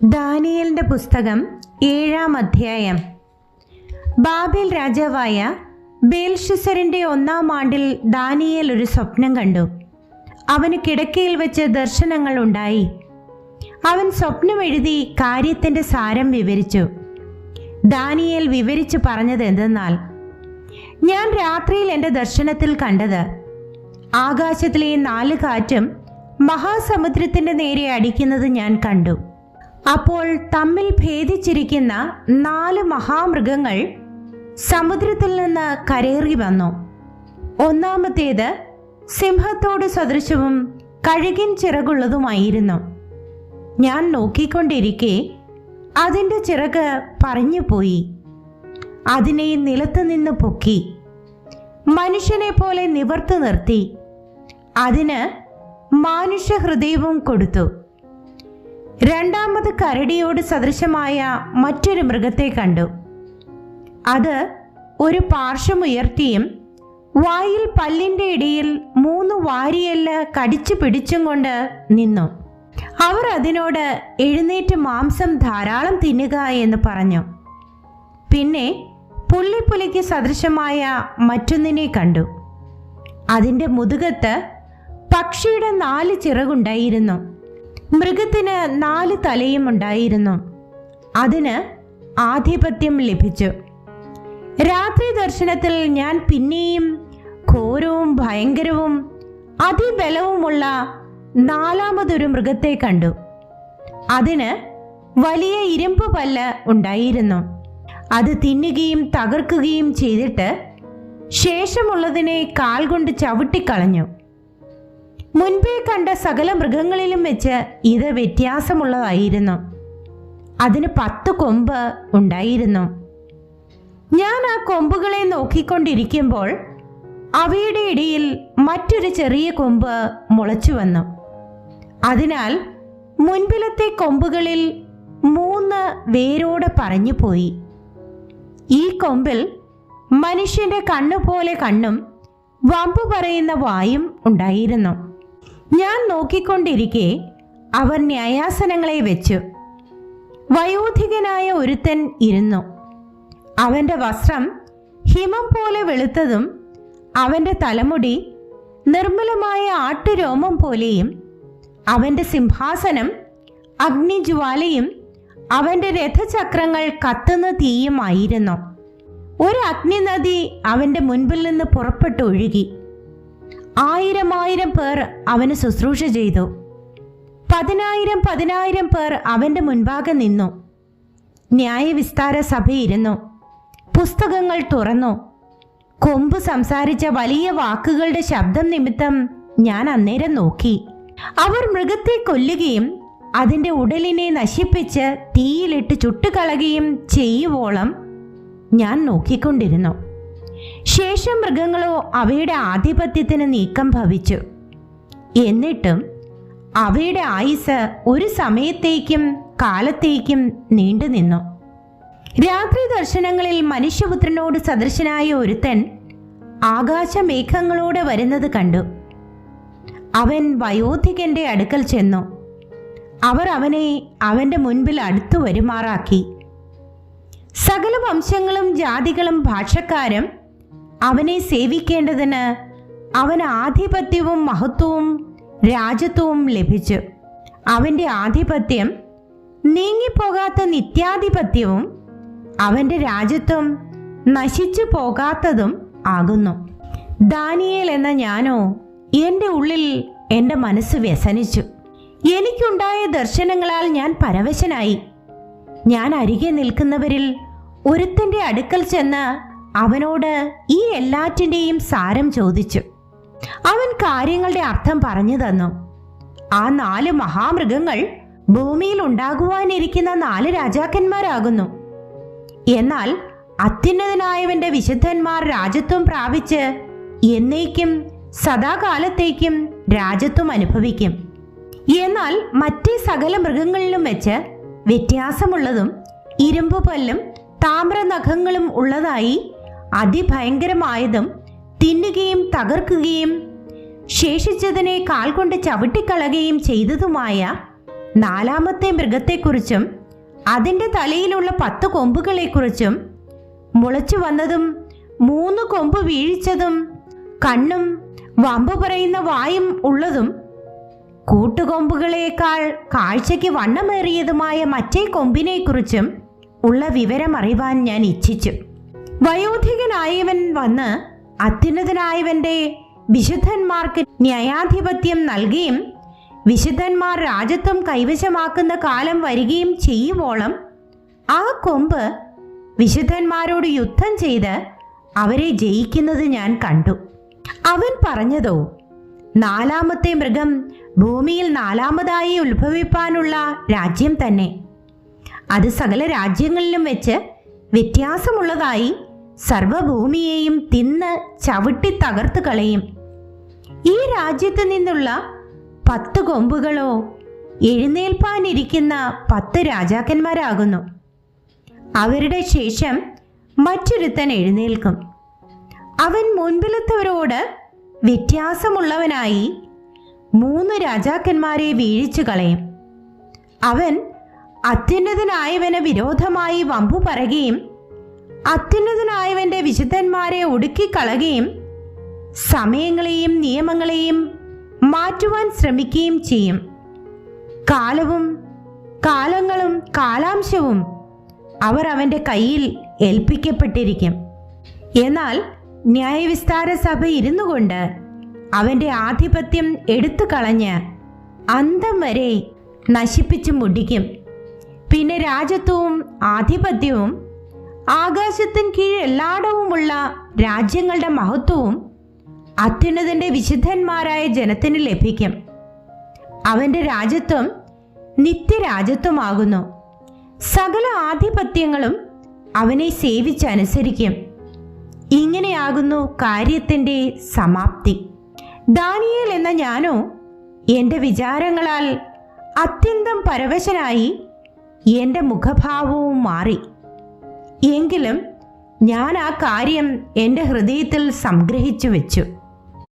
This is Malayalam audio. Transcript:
ദാനിയേലിന്റെ പുസ്തകം 7-ാം അധ്യായം. ബാബേൽ രാജാവായ ബേൽഷസ്സരിന്റെ 1-ാം ആണ്ടിൽ ദാനിയേൽ ഒരു സ്വപ്നം കണ്ടു. അവന് കിടക്കയിൽ വെച്ച് ദർശനങ്ങൾ ഉണ്ടായി. അവൻ സ്വപ്നം എഴുതി കാര്യത്തിന്റെ സാരം വിവരിച്ചു. ദാനിയേൽ വിവരിച്ചു പറഞ്ഞത് എന്തെന്നാൽ, ഞാൻ രാത്രിയിൽ എൻ്റെ ദർശനത്തിൽ കണ്ടത് ആകാശത്തിലെ 4 കാറ്റും മഹാസമുദ്രത്തിന്റെ നേരെ അടിക്കുന്നത് ഞാൻ കണ്ടു. അപ്പോൾ തമ്മിൽ ഭേദിച്ചിരിക്കുന്ന 4 മഹാമൃഗങ്ങൾ സമുദ്രത്തിൽ നിന്ന് കരേറി വന്നു. ഒന്നാമത്തേത് സിംഹത്തോട് സദൃശവും കഴുകിൻ ചിറകുള്ളതുമായിരുന്നു. ഞാൻ നോക്കിക്കൊണ്ടിരിക്കെ അതിൻ്റെ ചിറക് പറഞ്ഞുപോയി. അതിനെ നിലത്തു നിന്ന് പൊക്കി മനുഷ്യനെ പോലെ നിവർത്തി നിർത്തി. അതിന് മാനുഷ്യഹൃദയവും കൊടുത്തു. രണ്ടാമത് കരടിയോട് സദൃശമായ മറ്റൊരു മൃഗത്തെ കണ്ടു. അത് ഒരു പാർശ്വമുയർത്തിയും വായിൽ പല്ലിൻ്റെ ഇടയിൽ 3 വാരിയെല്ല് കടിച്ചു പിടിച്ചും കൊണ്ട് നിന്നു. അവർ അതിനോട് എഴുന്നേറ്റ് മാംസം ധാരാളം തിന്നുക എന്ന് പറഞ്ഞു. പിന്നെ പുള്ളിപ്പുലിക്ക് സദൃശമായ മറ്റൊന്നിനെ കണ്ടു. അതിൻ്റെ മുതുകത്ത് പക്ഷിയുടെ 4 ചിറകുണ്ടായിരുന്നു. മൃഗത്തിന് 4 തലയും ഉണ്ടായിരുന്നു. അതിന് ആധിപത്യം ലഭിച്ചു. രാത്രി ദർശനത്തിൽ ഞാൻ പിന്നെയും ഘോരവും ഭയങ്കരവും അതിബലവുമുള്ള 4-മതൊരു മൃഗത്തെ കണ്ടു. അതിന് വലിയ ഇരുമ്പ് പല്ല് ഉണ്ടായിരുന്നു. അത് തിന്നുകയും തകർക്കുകയും ചെയ്തിട്ട് ശേഷമുള്ളതിനെ കാൽ കൊണ്ട് ചവിട്ടിക്കളഞ്ഞു. മുൻപേ കണ്ട സകല മൃഗങ്ങളിലും വെച്ച് ഇത് വ്യത്യാസമുള്ളതായിരുന്നു. അതിന് 10 കൊമ്പ് ഉണ്ടായിരുന്നു. ഞാൻ ആ കൊമ്പുകളെ നോക്കിക്കൊണ്ടിരിക്കുമ്പോൾ അവയുടെ ഇടയിൽ മറ്റൊരു ചെറിയ കൊമ്പ് മുളച്ചു വന്നു. അതിനാൽ മുൻപിലത്തെ കൊമ്പുകളിൽ 3 വേരോടെ പറഞ്ഞുപോയി. ഈ കൊമ്പിൽ മനുഷ്യന്റെ കണ്ണുപോലെ കണ്ണും വമ്പു പറയുന്ന വായും ഉണ്ടായിരുന്നു. ഞാൻ നോക്കിക്കൊണ്ടിരിക്കെ അവർ ന്യായാസനങ്ങളെ വെച്ചു. വയോധികനായ ഒരുത്തൻ ഇരുന്നു. അവന്റെ വസ്ത്രം ഹിമം പോലെ വെളുത്തതും അവന്റെ തലമുടി നിർമ്മലമായ ആട്ടുരോമം പോലെയും അവന്റെ സിംഹാസനം അഗ്നിജ്വാലയും അവന്റെ രഥചക്രങ്ങൾ കത്തുന്ന തീയുമായിരുന്നു. ഒരു അഗ്നിനദി അവന്റെ മുൻപിൽ നിന്ന് പുറപ്പെട്ടു ഒഴുകി. 1000 പേർ അവന് ശുശ്രൂഷ ചെയ്തു. 10,000 പേർ അവന്റെ മുൻപാകെ നിന്നു. ന്യായവിസ്താര സഭയിരുന്നു. പുസ്തകങ്ങൾ തുറന്നു. കൊമ്പ് സംസാരിച്ച വലിയ വാക്കുകളുടെ ശബ്ദം നിമിത്തം ഞാൻ അന്നേരം നോക്കി. അവർ മൃഗത്തെ കൊല്ലുകയും അതിൻ്റെ ഉടലിനെ നശിപ്പിച്ച് തീയിലിട്ട് ചുട്ടുകളയുകയും ചെയ്യുവോളം ഞാൻ നോക്കിക്കൊണ്ടിരുന്നു. ശേഷം മൃഗങ്ങളോ അവയുടെ ആധിപത്യത്തിന് നീക്കം ഭവിച്ചു. എന്നിട്ടും അവയുടെ ആയുസ് ഒരു സമയത്തേക്കും കാലത്തേക്കും നീണ്ടുനിന്നു. രാത്രി ദർശനങ്ങളിൽ മനുഷ്യപുത്രനോട് സദൃശനായ ഒരുത്തൻ ആകാശമേഘങ്ങളോടെ വരുന്നത് കണ്ടു. അവൻ വയോധികന്റെ അടുക്കൽ ചെന്നു. അവർ അവനെ അവന്റെ മുൻപിൽ അടുത്തു വരുമാറാക്കി. സകല വംശങ്ങളും ജാതികളും ഭാഷക്കാരും അവനെ സേവിക്കേണ്ടതിന് അവന് ആധിപത്യവും മഹത്വവും രാജത്വവും ലഭിച്ചു. അവന്റെ ആധിപത്യം നീങ്ങിപ്പോകാത്ത നിത്യാധിപത്യവും അവന്റെ രാജത്വം നശിച്ചു പോകാത്തതും ആകുന്നു. ദാനിയേൽ എന്ന ഞാനോ എൻ്റെ ഉള്ളിൽ എൻ്റെ മനസ്സ് വ്യസനിച്ചു. എനിക്കുണ്ടായ ദർശനങ്ങളാൽ ഞാൻ പരവശനായി. ഞാൻ അരികെ നിൽക്കുന്നവരിൽ ഒരുത്തൻ്റെ അടുക്കൽ ചെന്ന് അവനോട് ഈ എല്ലാറ്റിൻ്റെയും സാരം ചോദിച്ചു. അവൻ കാര്യങ്ങളുടെ അർത്ഥം പറഞ്ഞു തന്നു. ആ 4 മഹാമൃഗങ്ങൾ ഭൂമിയിൽ ഉണ്ടാകുവാനിരിക്കുന്ന 4 രാജാക്കന്മാരാകുന്നു. എന്നാൽ അത്യുന്നതനായവന്റെ വിശുദ്ധന്മാർ രാജത്വം പ്രാപിച്ച് എന്നേക്കും സദാകാലത്തേക്കും രാജത്വം അനുഭവിക്കും. എന്നാൽ മറ്റേ സകല മൃഗങ്ങളിലും വെച്ച് വ്യത്യാസമുള്ളതും ഇരുമ്പുപല്ലും താമ്രനഖങ്ങളും ഉള്ളതായി അതിഭയങ്കരമായതും തിന്നുകയും തകർക്കുകയും ശേഷിച്ചതിനെ കാൽ കൊണ്ട് ചവിട്ടിക്കളയുകയും ചെയ്തതുമായ നാലാമത്തെ മൃഗത്തെക്കുറിച്ചും അതിൻ്റെ തലയിലുള്ള 10 കൊമ്പുകളെക്കുറിച്ചും, മുളച്ചു വന്നതും 3 കൊമ്പ് വീഴിച്ചതും കണ്ണും വമ്പ് പറയുന്ന വായും ഉള്ളതും കൂട്ടുകൊമ്പുകളേക്കാൾ കാഴ്ചയ്ക്ക് വണ്ണമേറിയതുമായ മറ്റേ കൊമ്പിനെക്കുറിച്ചും ഉള്ള വിവരം അറിവാൻ ഞാൻ ഇച്ഛിച്ചു. വയോധികനായവൻ വന്ന് അത്യുന്നതനായവന്റെ വിശുദ്ധന്മാർക്ക് ന്യായാധിപത്യം നൽകുകയും വിശുദ്ധന്മാർ രാജത്വം കൈവശമാക്കുന്ന കാലം വരികയും ചെയ്യുവോളം ആ കൊമ്പ് വിശുദ്ധന്മാരോട് യുദ്ധം ചെയ്ത് അവരെ ജയിക്കുന്നത് ഞാൻ കണ്ടു. അവൻ പറഞ്ഞതോ, നാലാമത്തെ മൃഗം ഭൂമിയിൽ 4ാമതായി ഉത്ഭവിപ്പാനുള്ള രാജ്യം തന്നെ. അത് സകല രാജ്യങ്ങളിലും വെച്ച് വ്യത്യാസമുള്ളതായി സർവഭൂമിയെയും തിന്ന് ചവിട്ടി തകർത്ത് കളയും. ഈ രാജ്യത്ത് നിന്നുള്ള 10 കൊമ്പുകളോ എഴുന്നേൽപ്പാനിരിക്കുന്ന 10 രാജാക്കന്മാരാകുന്നു. അവരുടെ ശേഷം മറ്റൊരുത്തൻ എഴുന്നേൽക്കും. അവൻ മുൻപിലത്തവരോട് വ്യത്യാസമുള്ളവനായി 3 രാജാക്കന്മാരെ വീഴിച്ചു കളയും. അവൻ അത്യുന്നതനായവന് വിരോധമായി വമ്പു പറയുകയും അത്യുന്നതനായവന്റെ വിശുദ്ധന്മാരെ ഒടുക്കിക്കളയുകയും സമയങ്ങളെയും നിയമങ്ങളെയും മാറ്റുവാൻ ശ്രമിക്കുകയും ചെയ്യും. കാലങ്ങളും കാലാംശവും അവർ അവൻ്റെ കയ്യിൽ ഏൽപ്പിക്കപ്പെട്ടിരിക്കും. എന്നാൽ ന്യായവിസ്താര സഭ ഇരുന്നു കൊണ്ട് അവൻ്റെ ആധിപത്യം എടുത്തു കളഞ്ഞ് അന്തം വരെ നശിപ്പിച്ചു മുടിക്കും. പിന്നെ രാജത്വവും ആധിപത്യവും ആകാശത്തിന് കീഴ് എല്ലായിടവുമുള്ള രാജ്യങ്ങളുടെ മഹത്വവും അത്യുന്നതന്റെ വിശുദ്ധന്മാരായ ജനത്തിന് ലഭിക്കും. അവന്റെ രാജത്വം നിത്യരാജത്വമാകുന്നു. സകല ആധിപത്യങ്ങളും അവനെ സേവിച്ചനുസരിക്കും. ഇങ്ങനെയാകുന്നു കാര്യത്തിൻ്റെ സമാപ്തി. ദാനിയേൽ എന്ന ഞാനോ എൻ്റെ വിചാരങ്ങളാൽ അത്യന്തം പരവശനായി എൻ്റെ മുഖഭാവവും മാറി. എങ്കിലും ഞാൻ ആ കാര്യം എൻ്റെ ഹൃദയത്തിൽ സംഗ്രഹിച്ചു വെച്ചു.